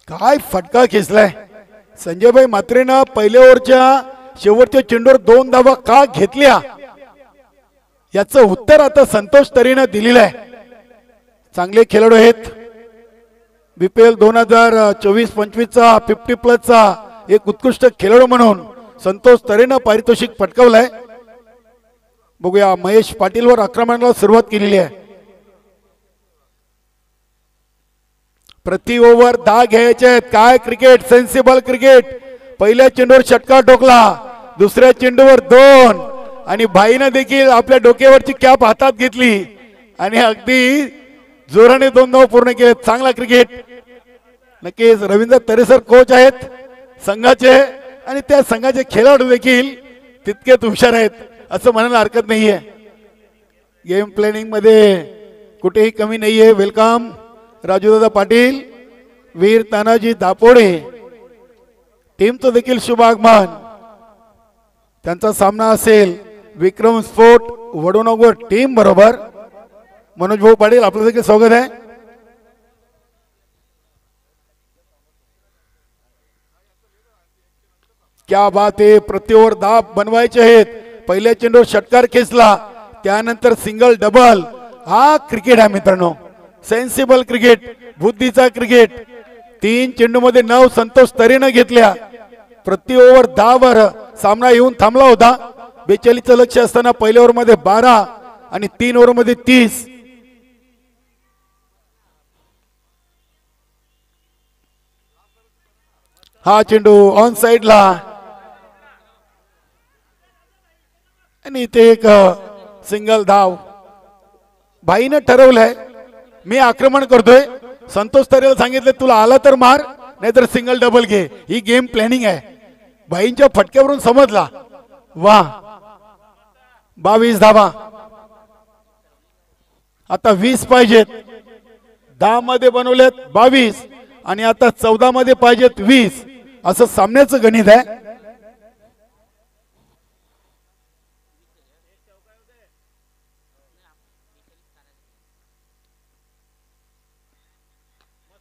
काय फटका खेचलाय संजयभाई म्हात्रेनं. पहिल्या ओव्हरच्या शेवटच्या चेंडूवर 2 धावा का घेतल्या याचं उत्तर आता संतोष तरेनं दिलेलं आहे. चांगले खेळाडू आहेत. बीपीएल 2024-25 चा 50+ चा एक उत्कृष्ट खेळाडू म्हणून संतोष तरेनं पारितोषिक पटकावलंय. बघूया महेश पाटीलवर आक्रमणाला सुरुवात केलेली आहे. प्रति ओव्हर 10 घ्यायचे आहेत. काय क्रिकेट, सेन्सिबल क्रिकेट. पहिल्या चेंडूवर षटकार ठोकला, दुसऱ्या चेंडूवर 2 आणि भाईनं देखील आपल्या डोक्यावरची कॅप हातात घेतली आणि अगदी जोराने 2 धावा पूर्ण केले. चांगला क्रिकेट. नक्कीच रवींद्र तरेसर कोच आहेत संघाचे आणि त्या संघाचे खेळाडू देखील तितकेच हुशार आहेत असं म्हणायला हरकत नाहीये. गेम प्लॅनिंग मध्ये कुठेही कमी नाहीये. वेलकम राजूदादा पाटील, वीर तानाजी दापोडे, टीमचं देखील शुभ आगमन. त्यांचा सामना असेल विक्रम स्पोर्ट वडोनगर टीम बरोबर. मनोज भाऊ पाटील आपलं देखील स्वागत आहे. क्या बात आहे. प्रति ओव्हर 10 बनवायचे आहेत. पहिल्या चेंडूवर षटकार खेचला, त्यानंतर सिंगल डबल. हा क्रिकेट आहे मित्रांनो, सेन्सिबल क्रिकेट, बुद्धीचा क्रिकेट. 3 चेंडू मध्ये 9 संतोष तरेनं घेतल्या. प्रति ओव्हर 10 वर सामना येऊन थांबला होता. 42 लक्ष असताना पहिल्या ओव्हर मध्ये 12 आणि 3 ओव्हर मध्ये 30. हा चेंडू ऑन साइडला आणि इथे एक सिंगल धाव. भाईनं ठरवलंय मी आक्रमण करतोय. संतोष तरेला सांगितलं तुला आला तर मार, नाहीतर सिंगल डबल घे. ही गेम प्लॅनिंग आहे. भाईंच्या फटक्यावरून समजला. वा, 22 धावा. आता 20 पाहिजेत. 10 मध्ये बनवलेत 22 आणि आता 14 मध्ये पाहिजेत 20. असं सामन्याचं गणित आहे.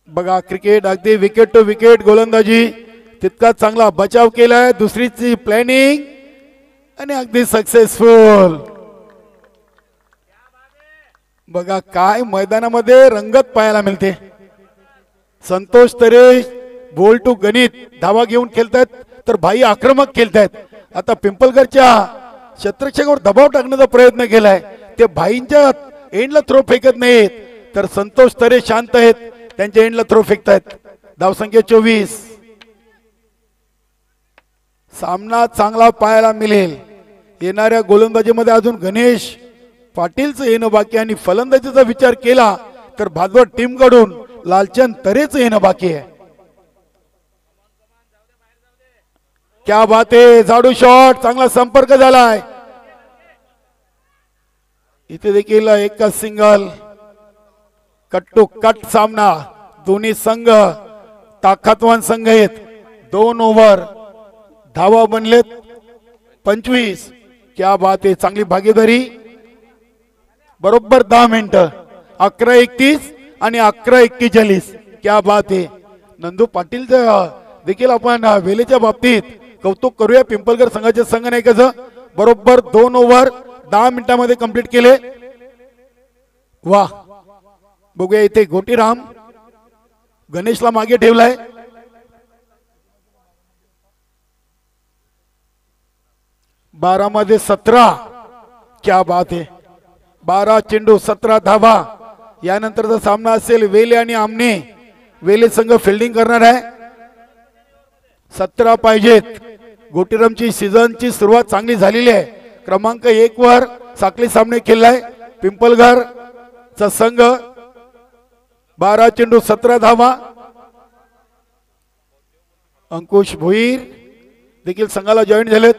बघा क्रिकेट अगदी विकेट टू विकेट गोलंदाजी. तितका चांगला बचाव केलाय. दुसरीची प्लॅनिंग आणि अगदी सक्सेसफुल. बघा काय मैदानामध्ये रंगत पाहायला मिळते. संतोष तरे बोल टू गणित धावा घेऊन खेळतायत, तर भाई आक्रमक खेळतायत. आता पिंपलगडच्या शत्रक्षकावर दबाव टाकण्याचा प्रयत्न केलाय. ते भाईंच्या एंडला थ्रो फेकत नाहीत, तर संतोष तरे शांत आहेत, त्यांच्या एंडला थ्रो फेकतायत. धावसंख्या 24. सामना चांगला पाहायला मिळेल. येणाऱ्या गोलंदाजीमध्ये अजून गणेश पाटीलचं येणं बाकी आणि फलंदाजीचा विचार केला तर भादवड टीम कडून लालचंद तरेचं येणं बाकी आहे. क्या बात आहे. जाडू शॉट, चांगला संपर्क झालाय. इथे देखील एक सिंगल. कट टू कट सामना. दोन्ही संघ ताकदवान संघ आहेत. 2 ओव्हर धावा बनलेत 25. क्या बात आहे. चांगली भागीदारी. बरोबर 10 मिनिटं. 11:31 आणि 11:41. क्या बात आहे. नंदू पाटील देखील आपण वेलेच्या बाबतीत कौतुक करूया. पिंपलगड संघाचे संघ नाही कसं बरोबर 2 ओव्हर 10 मिनिटांमध्ये कंप्लीट केले. वा, बघूया इथे गोटीराम गणेशला मागे ठेवलाय. बारा मध्ये 17. क्या बात आहे. 12 चेंडू 17 धावा. यानंतरचा सामना असेल वेले आणि आमने. वेले संघ फिल्डिंग करणार आहे. 17 पाहिजेत. गोटीरामची सीझनची सुरुवात चांगली झालेली आहे. क्रमांक 1 वर साखळी सामने खेळलाय. पिंपलगड चा संघ 12 चेंडू 17 धावा. अंकुश भोईर देखील संघाला जॉईन झालेत.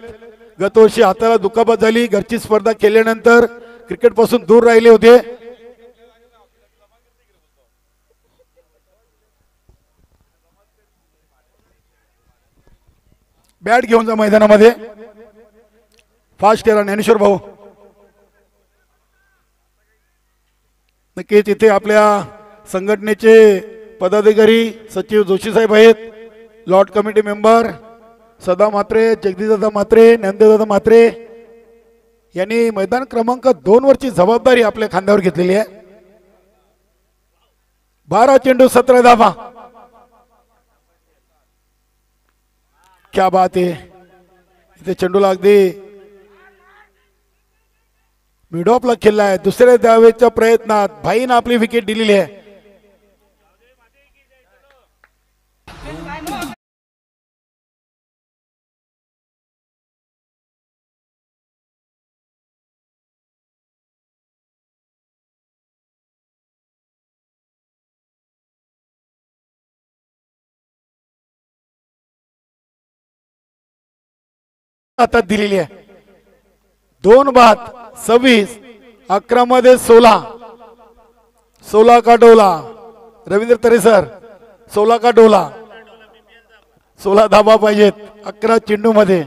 गत वर्षी हाताला दुखापत झाली, घरची स्पर्धा केल्यानंतर क्रिकेट पासून दूर राहिले होते. बॅट घेऊन जा मैदानामध्ये. फास्ट करा ज्ञानेश्वर भाऊ. नक्कीच इथे आपल्या संघटनेचे पदाधिकारी सचिव जोशी साहेब आहेत, लॉर्ड कमिटी मेंबर सदा म्हात्रे, जगदीशदादा म्हात्रे, ज्ञानदेवदादा म्हात्रे यांनी मैदान क्रमांक 2 वरची जबाबदारी आपल्या खांद्यावर घेतलेली आहे. 12 चेंडू 17 धावा. क्या बात आहे. इथे चेंडूला अगदी मिडॉपला खेळला आहे. दुसऱ्या धावेच्या प्रयत्नात भाईनं आपली विकेट दिलेली आहे. आता दिलेली आहे. 2 बाद 26, 11 मध्ये 16 का डोला. रवींद्र तरे सर 16 का डोला. 16 धाबा पाहिजेत 11 चेंडू मध्ये.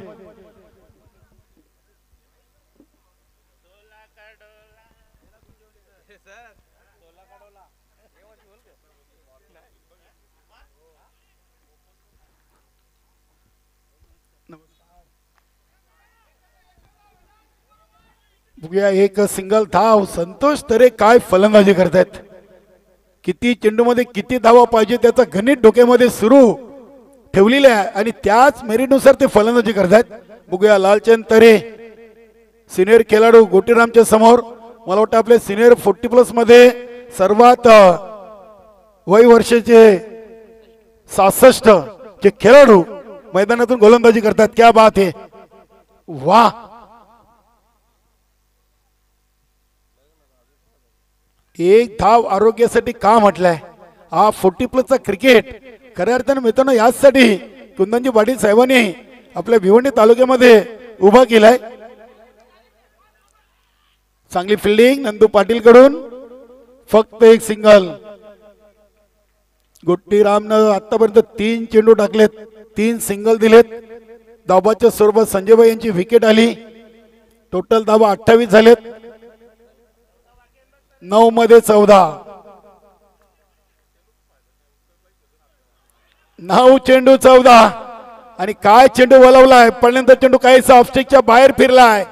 बघूया एक सिंगल धाव. संतोष तरे काय फलंदाजी करतायत. किती चेंडू मध्ये किती धावा पाहिजे त्याचा गणित डोक्यामध्ये सुरू ठेवलेले आहे आणि त्याच मेरिटनुसार ते फलंदाजी करतायत. बघूया लालचंद तरे सिनियर खेळाडू गोटीरामच्या समोर. मला वाटतं आपले सिनियर 40+ मध्ये सर्वात वय वर्षाचे 66 चे खेळाडू मैदानातून गोलंदाजी करतात. क्या बात आहे. वाह. एक धाव आरोग्यासाठी का म्हटलंय. हा 40+ क्रिकेट खऱ्या अर्थाने मित्रांनो याचसाठी कुंदनजी पाटील साहेबांनी आपल्या भिवंडी तालुक्यामध्ये उभा केलाय. चांगली फिल्डिंग नंदू पाटील कडून. फक्त एक सिंगल. गोट्टीरामनं आतापर्यंत 3 चेंडू टाकलेत, 3 सिंगल दिलेत. धाबाच्या स्वरूपात संजयभाई यांची विकेट आली. टोटल धाबा 28 झालेत. 9 मध्ये 14. 9 चेंडू 14 आणि काय चेंडू वळवलाय. पहिल्यांदा चेंडू काहीसा ऑफस्टिकच्या बाहेर फिरलाय.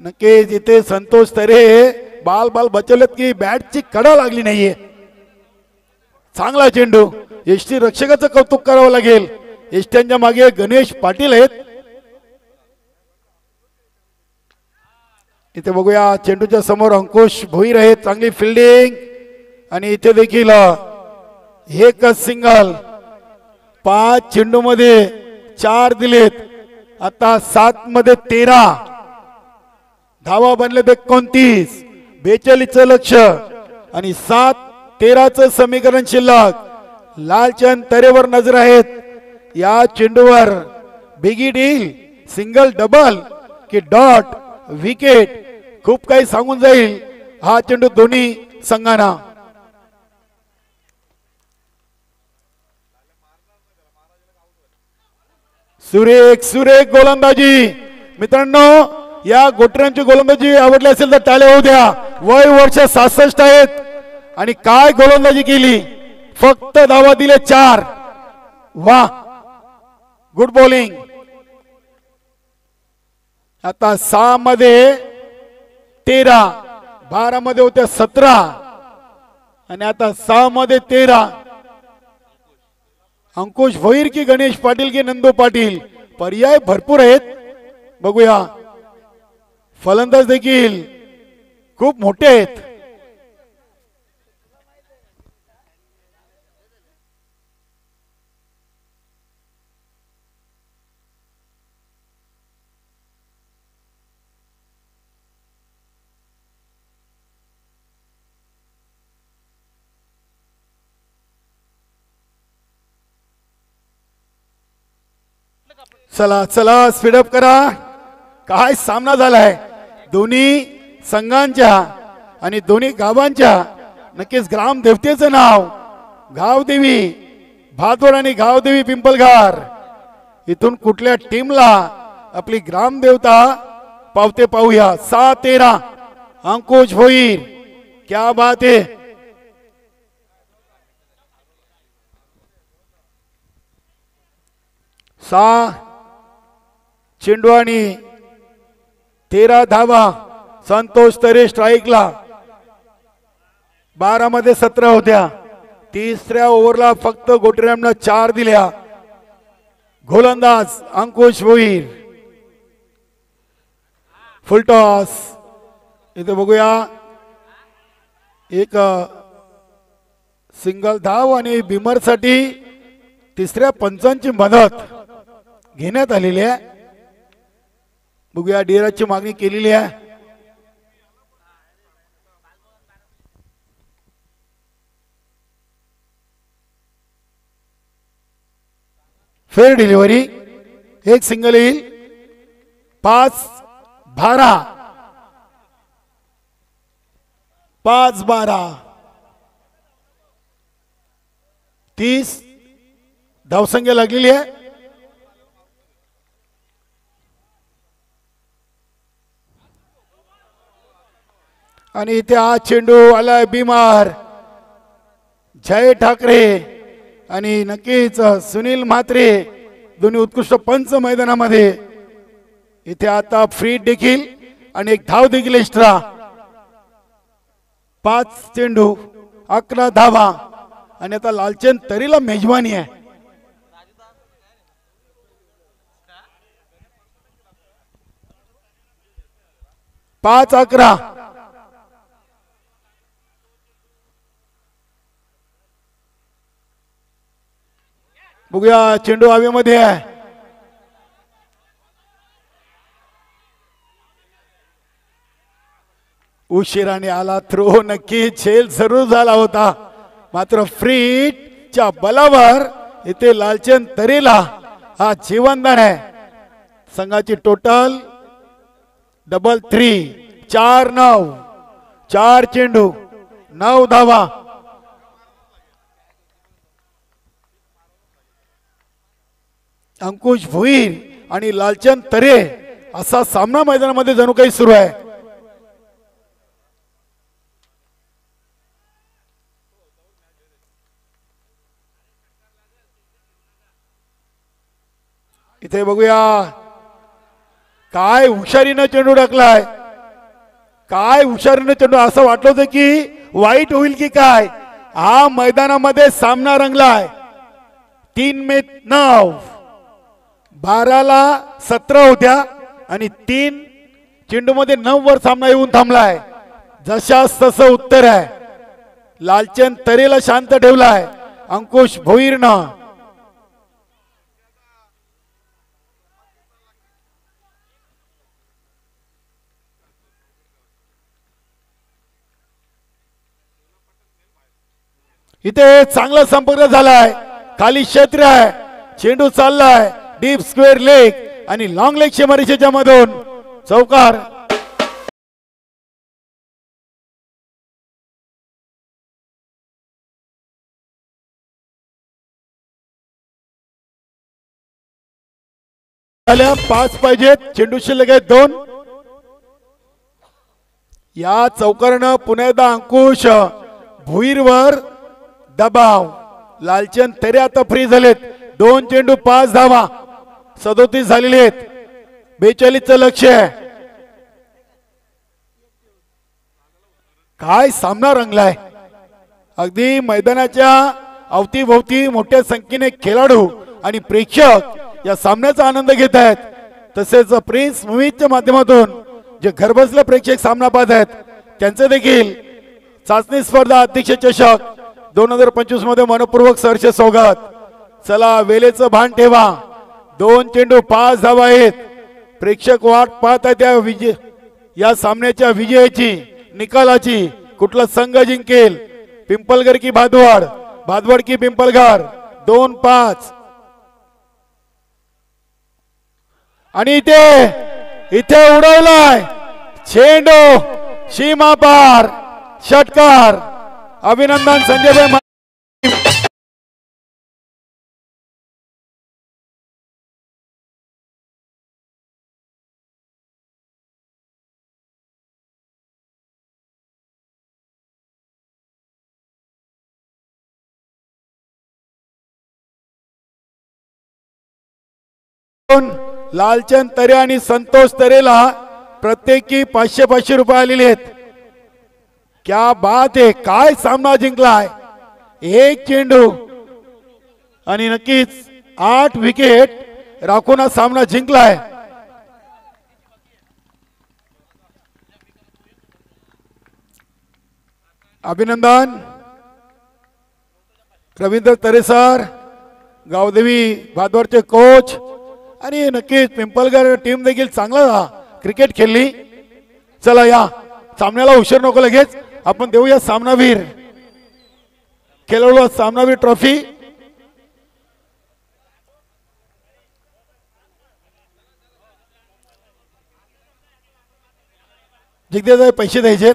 नक्कीच इथे संतोष तरे बाल बचवलेत की बॅटची कडा लागली नाहीये. चांगला चेंडू. एसटी रक्षकाचं कौतुक करावं लागेल. एसट्यांच्या मागे गणेश पाटील आहेत. इथे बघूया चेंडूच्या समोर अंकुश भोईर आहेत. चांगली फिल्डिंग आणि इथे देखील एकच सिंगल. 5 चेंडू मध्ये 4 दिलेत. आता 7 मध्ये 13 धावा बनले 29. 42चं लक्ष आणि 7-13चं समीकरण शिल्लक. लालचंद तरेवर नजर आहेत. या चेंडूवर बिगी डील, सिंगल डबल की डॉट, विकेट खूप काही सांगून जाईल हा चेंडू दोन्ही संघांना. सुरेख गोलंदाजी. मित्रांनो या गोटऱ्यांची गोलंदाजी आवडली असेल तर टाळ्या होऊ द्या. वय वर्ष 66 आहेत आणि काय गोलंदाजी केली. फक्त धावा दिले 4. वाह. Good bowling. आता 6 मध्ये 13, 12 मध्ये होत्या 17 आणि आता 6 मध्ये 13. अंकुश भोईर की गणेश पाटील की नंदू पाटील. पर्याय भरपूर आहेत. बघूया. फलंदाज देखील खूप मोठे आहेत. चला चला स्पीडअप करा. काय सामना झालाय दोन्ही संघांच्या आणि दोन्ही गावांच्या. नक्कीच ग्रामदेवतेचं नाव गावदेवी भादवड आणि गावदेवी पिंपलघर. इथून कुठल्या टीमला आपली ग्रामदेवता पावते पाहूया. 6-13 अंकुश भोईर. क्या बात है. चेंडू आणि 13 धावा. संतोष तरे स्ट्राईकला. 12 मध्ये 17 होत्या. तिसऱ्या ओव्हरला फक्त गोटीरामनं 4 दिल्या. गोलंदाज अंकुश भोईर. फुलटॉस. इथे बघूया एक सिंगल धाव आणि बिमर साठी तिसऱ्या पंचांची मदत घेण्यात आलेली आहे. बघूया डिराजची मागणी केलेली आहे. Fair delivery. एक सिंगल येईल. 5-12 5-12 30 धावसंख्या लागलेली आहे. आणि इथे हा चेंडू आलाय बिमार. जय ठाकरे आणि नक्कीच सुनील म्हात्रे दोन्ही उत्कृष्ट पंच मैदानामध्ये. इथे आता फ्री देखील आणि एक धाव देखील एक्स्ट्रा. 5 चेंडू 11 धावा आणि आता लालचंद तरीला मेजवानी आहे. 5-11. बघूया चेंडू हवेमध्ये आहे. उशिराने आला थ्रो. नक्की झेल जरूर झाला होता. मात्र फ्रीच्या बलावर इथे लालचंद तरेला हा जीवनदान आहे. संघाची टोटल 3-3 4-9. 4 चेंडू 9 धावा. अंकुश भोईर आणि लालचंद तरे असा सामना मैदानामध्ये जणू काही सुरू आहे. इथे बघूया काय हुशारीनं चेंडू टाकलाय. काय हुशारीनं चेंडू. असं वाटलं होतं की वाईट होईल की काय. हा मैदानामध्ये सामना रंगलाय. 3-9. 12ला 17 होत्या आणि 3 चेंडू मध्ये 9 वर सामना येऊन थांबलाय. जशास तसं उत्तर आहे. लालचंद तरेला शांत ठेवलाय अंकुश भोईरनं. इथे चांगला संपर्क झालाय. खाली क्षेत्र आहे. चेंडू चाललाय डीप स्क्वेअर लेग आणि लॉंग लेग शेमारीच्या मधून चौकार. झाल्या 5 पाहिजेत. चेंडू शिल्लक आहेत 2. या चौकारानं पुन्हा एकदा अंकुश भुईरवर दबाव. लालचंद तरे आता फ्री झालेत. 2 चेंडू 5 धावा. 37 झालेले आहेत. 42चं लक्ष आहे. काय सामना रंगलाय. अगदी मैदानाच्या अवतीभोवती मोठ्या संख्येने खेळाडू आणि प्रेक्षक या सामन्याचा आनंद घेत आहेत. तसेच प्रिन्स मूव्हीच्या माध्यमातून जे घरबसल्या प्रेक्षक सामना पाहत आहेत त्यांचे देखील चाचणी स्पर्धा अध्यक्ष चषक 2025 मध्ये मनपूर्वक सहर्ष स्वागत. चला वेळेचं भान ठेवा. 2 चेंडू 5 धावा आहेत. प्रेक्षक वाट पाहत आहे त्या विजय या सामन्याच्या विजयाची निकालाची. कुठला संघ जिंकेल. पिंपलघर की भादवड. भादवड की पिंपलघर. 2-5. आणि इथे उडवलाय चेंडू सीमा पार षटकार. अभिनंदन संजय भाई. लालचंद तरे आणि संतोष तरेला प्रत्येकी 500 रुपये आलेले आहेत. क्या बात आहे. काय सामना जिंकलाय. एक चेंडू आणि नक्कीच 8 विकेट राखून हा सामना जिंकलाय. अभिनंदन रवींद्र तरे सर, गावदेवी भादवरचे कोच आणि नक्कीच पिंपलगर टीम देखील चांगला क्रिकेट खेळली. चला या सामन्याला उशीर नको, लगेच आपण देऊया सामनावीर खेळलो सामनावीर ट्रॉफी. जिंकते पैसे द्यायचे.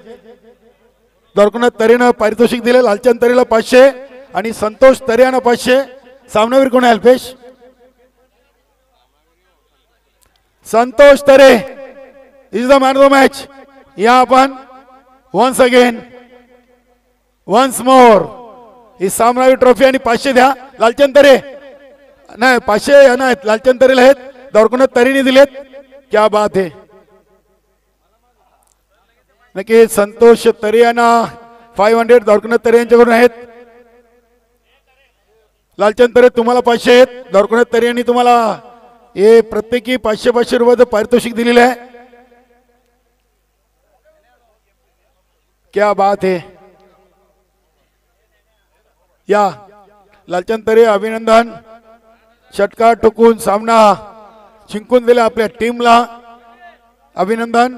द्वारकुनाथ तरेनं पारितोषिक दिले. लालचंद तरेला 500 आणि संतोष तरे यांना 500. सामनावीर कोण आहे Alpesh? Santosh Tare is the man of the match. या आपण वन्स अगेन वन्स मोर ही सामनावीर ट्रॉफी आणि 500 द्या. लालचंद तरे नाही 500 नाहीत, लालचंद तरेला आहेत. द्वारकुनाथ तरेने दिलेत. क्या बात आहे. नक्की संतोष तरे यांना 500 द्वारकुनाथ तरे यांच्याकडून आहेत. लालचंद तरे तुम्हाला 500 आहेत. द्वारकुनाथ तरे यांनी तुम्हाला हे प्रत्येकी 500 रुपयाचं पारितोषिक दिलेलं आहे. क्या बात है. या लालचंद तरे अभिनंदन. षटकार ठोकून सामना जिंकून दिला आपल्या टीमला. अभिनंदन.